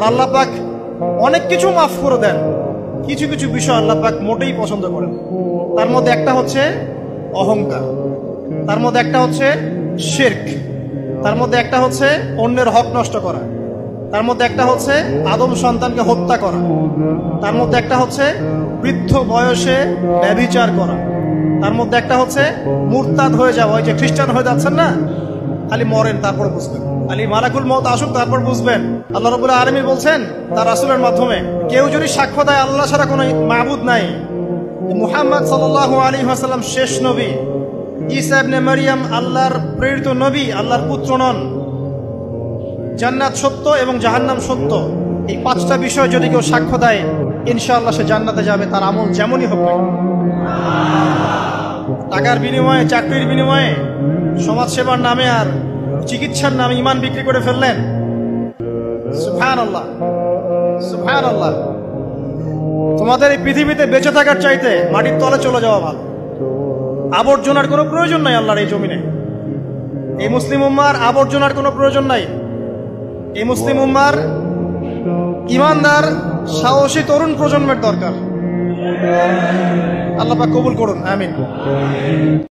আর আল্লাহ পাক অনেক কিছু মাফ করে দেন, কিছু কিছু বিষয় আল্লাহ পাক মোটেই পছন্দ করেন। তার মধ্যে একটা হচ্ছে অহংকার, তার মধ্যে একটা হচ্ছে শিরক, তার মধ্যে একটা হচ্ছে অন্যের হক নষ্ট করা, তার মধ্যে একটা হচ্ছে আদম সন্তানকে হত্যা করা, তার মধ্যে একটা হচ্ছে বৃদ্ধ বয়সে ব্যভিচার করা, তার মধ্যে একটা হচ্ছে মুরতাদ হয়ে যাওয়া। ওই যে খ্রিস্টান হয়ে যাচ্ছেন না, খালি মরেন তারপর বুঝবেন, খালি মালাকুল মউত আসুক তারপর বুঝবেন। আল্লাহ রাব্বুল আলামিন বলছেন তার রাসূলের মাধ্যমে, কেউ যদি সাক্ষ্য দেয় আল্লাহ ছাড়া কোনো মাবুদ নাই, মুহাম্মদ সাল্লাল্লাহু আলাইহি ওয়াসাল্লাম শেষ নবী, ঈসা ইবনে মারইয়াম আল্লাহর প্রেরিত নবী, আল্লাহর পুত্র নন, জান্নাত সত্য এবং জাহান্নাম সত্য, এই পাঁচটা বিষয় যদি কেউ সাক্ষ্য দেয় ইনশাআল্লাহ সে জান্নাতে যাবে, তার আমল যেমনই হোক না। টাকার বিনিময়ে, চাকরির বিনিময়ে, সমাজসেবার নামে আর চিকিৎসার নামে ঈমান বিক্রি করে ফেললেন, সুবহানাল্লাহ সুবহানাল্লাহ। তোমাদের এই পৃথিবীতে বেঁচে থাকার চাইতে মাটির তলে চলে যাওয়া ভালো। আবর্জনার কোনো প্রয়োজন নাই আল্লাহর এই জমিনে। এই মুসলিম উম্মার আবর্জনার কোনো প্রয়োজন নাই। এই মুসলিম উম্মার ইমানদার সাহসী তরুণ প্রজন্মের দরকার। আল্লাহ পাক কবুল করুন, আমিন।